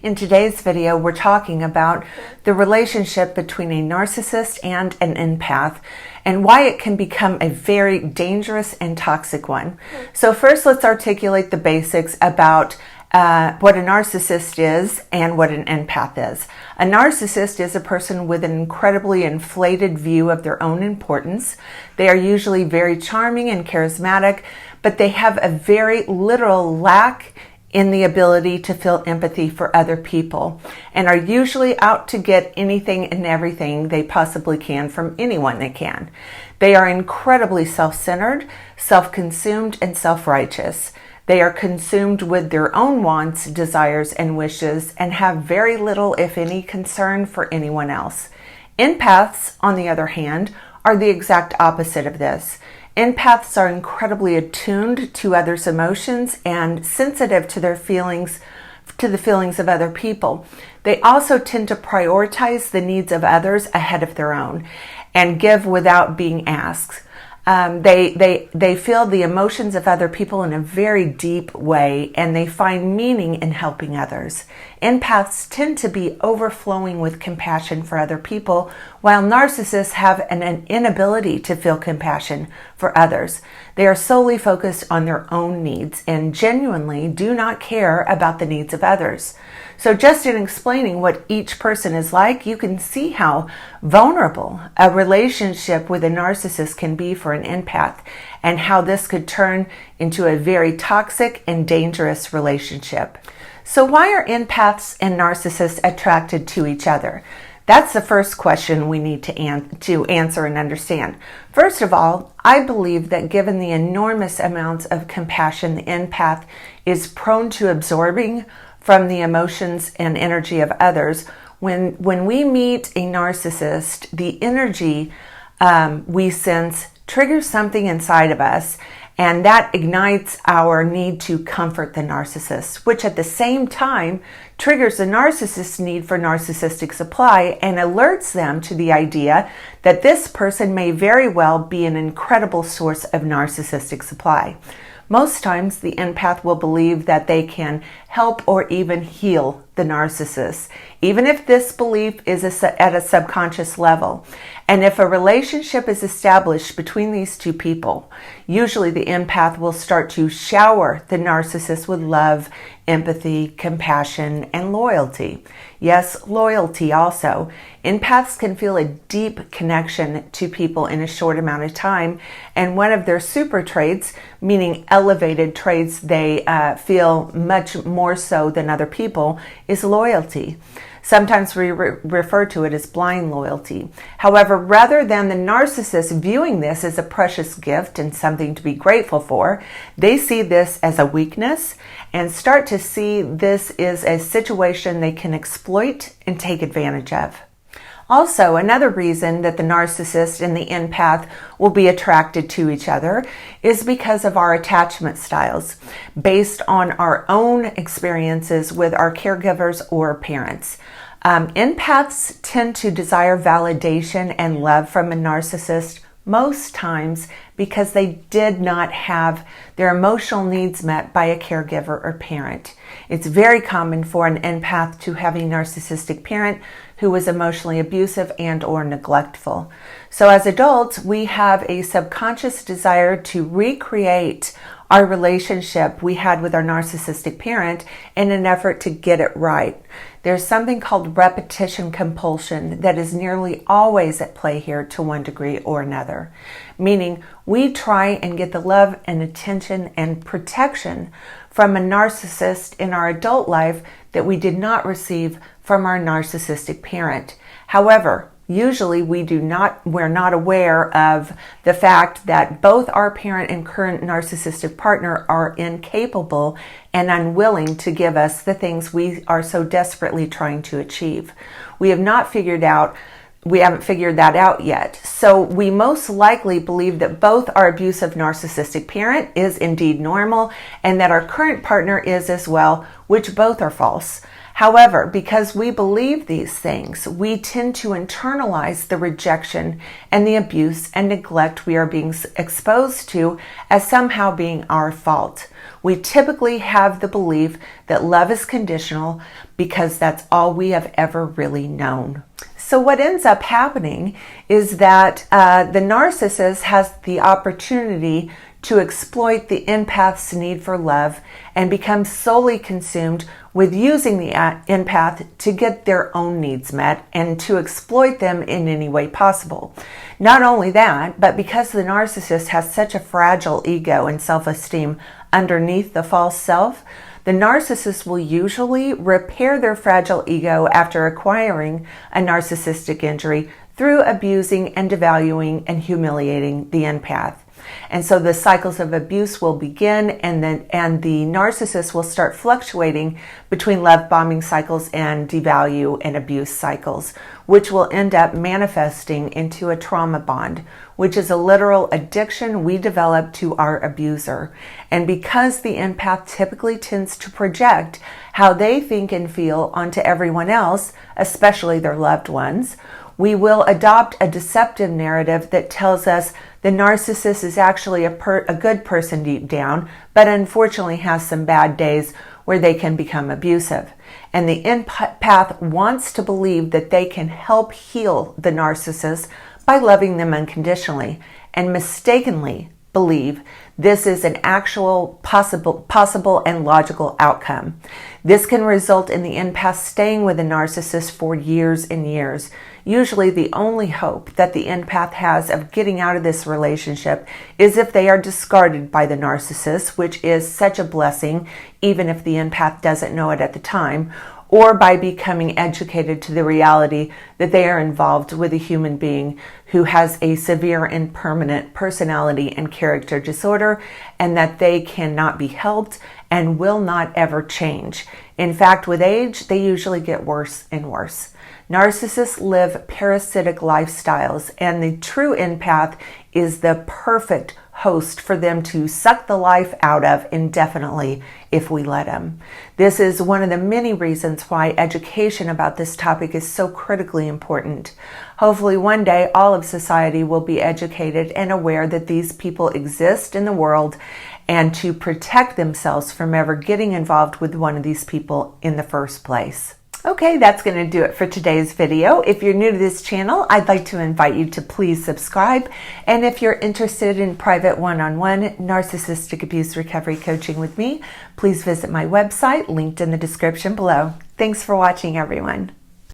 In today's video, we're talking about the relationship between a narcissist and an empath and why it can become a very dangerous and toxic one. So first, let's articulate the basics about what a narcissist is and what an empath is. A narcissist is a person with an incredibly inflated view of their own importance. They are usually very charming and charismatic, but they have a very literal lack in the ability to feel empathy for other people and are usually out to get anything and everything they possibly can from anyone they can. They are incredibly self-centered, self-consumed, and self-righteous. They are consumed with their own wants, desires, and wishes and have very little, if any, concern for anyone else. Empaths, on the other hand, are the exact opposite of this. Empaths are incredibly attuned to others' emotions and sensitive to their feelings, to the feelings of other people. They also tend to prioritize the needs of others ahead of their own and give without being asked. They feel the emotions of other people in a very deep way, and they find meaning in helping others. Empaths tend to be overflowing with compassion for other people, while narcissists have an inability to feel compassion for others. They are solely focused on their own needs and genuinely do not care about the needs of others. So just in explaining what each person is like, you can see how vulnerable a relationship with a narcissist can be for an empath and how this could turn into a very toxic and dangerous relationship. So why are empaths and narcissists attracted to each other? That's the first question we need to answer and understand. First of all, I believe that given the enormous amounts of compassion the empath is prone to absorbing from the emotions and energy of others, when we meet a narcissist, the energy we sense triggers something inside of us, and that ignites our need to comfort the narcissist, which at the same time triggers the narcissist's need for narcissistic supply and alerts them to the idea that this person may very well be an incredible source of narcissistic supply. Most times, the empath will believe that they can help or even heal the narcissist, even if this belief is at a subconscious level. And if a relationship is established between these two people, usually the empath will start to shower the narcissist with love, empathy, compassion, and loyalty. Yes, loyalty also. Empaths can feel a deep connection to people in a short amount of time, and one of their super traits, meaning elevated traits they feel much more so than other people, is loyalty. Sometimes we refer to it as blind loyalty. However, rather than the narcissist viewing this as a precious gift and something to be grateful for, they see this as a weakness and start to see this as a situation they can exploit and take advantage of. Also, another reason that the narcissist and the empath will be attracted to each other is because of our attachment styles, based on our own experiences with our caregivers or parents. Empaths tend to desire validation and love from a narcissist most times because they did not have their emotional needs met by a caregiver or parent. It's very common for an empath to have a narcissistic parent who was emotionally abusive and or neglectful. So as adults, we have a subconscious desire to recreate our relationship we had with our narcissistic parent in an effort to get it right. There's something called repetition compulsion that is nearly always at play here to one degree or another, meaning we try and get the love and attention and protection from a narcissist in our adult life that we did not receive from our narcissistic parent. However, usually we're not aware of the fact that both our parent and current narcissistic partner are incapable and unwilling to give us the things we are so desperately trying to achieve. We haven't figured that out yet. So we most likely believe that both our abusive narcissistic parent is indeed normal and that our current partner is as well, which both are false. However, because we believe these things, we tend to internalize the rejection and the abuse and neglect we are being exposed to as somehow being our fault. We typically have the belief that love is conditional because that's all we have ever really known. So what ends up happening is that the narcissist has the opportunity to exploit the empath's need for love and become solely consumed with using the empath to get their own needs met and to exploit them in any way possible. Not only that, but because the narcissist has such a fragile ego and self-esteem underneath the false self, the narcissist will usually repair their fragile ego after acquiring a narcissistic injury through abusing and devaluing and humiliating the empath. And so the cycles of abuse will begin, and the narcissist will start fluctuating between love bombing cycles and devalue and abuse cycles, which will end up manifesting into a trauma bond, which is a literal addiction we develop to our abuser. And because the empath typically tends to project how they think and feel onto everyone else, especially their loved ones, we will adopt a deceptive narrative that tells us the narcissist is actually a good person deep down, but unfortunately has some bad days where they can become abusive. And the empath wants to believe that they can help heal the narcissist by loving them unconditionally, and mistakenly believe this is an actual possible and logical outcome. This can result in the empath staying with the narcissist for years and years. Usually the only hope that the empath has of getting out of this relationship is if they are discarded by the narcissist, which is such a blessing, even if the empath doesn't know it at the time, or by becoming educated to the reality that they are involved with a human being who has a severe and permanent personality and character disorder, and that they cannot be helped and will not ever change. In fact, with age, they usually get worse and worse. Narcissists live parasitic lifestyles, and the true empath is the perfect host for them to suck the life out of indefinitely if we let them. This is one of the many reasons why education about this topic is so critically important. Hopefully one day all of society will be educated and aware that these people exist in the world, and to protect themselves from ever getting involved with one of these people in the first place. Okay, that's going to do it for today's video. If you're new to this channel, I'd like to invite you to please subscribe. And if you're interested in private one-on-one narcissistic abuse recovery coaching with me, please visit my website, linked in the description below. Thanks for watching, everyone.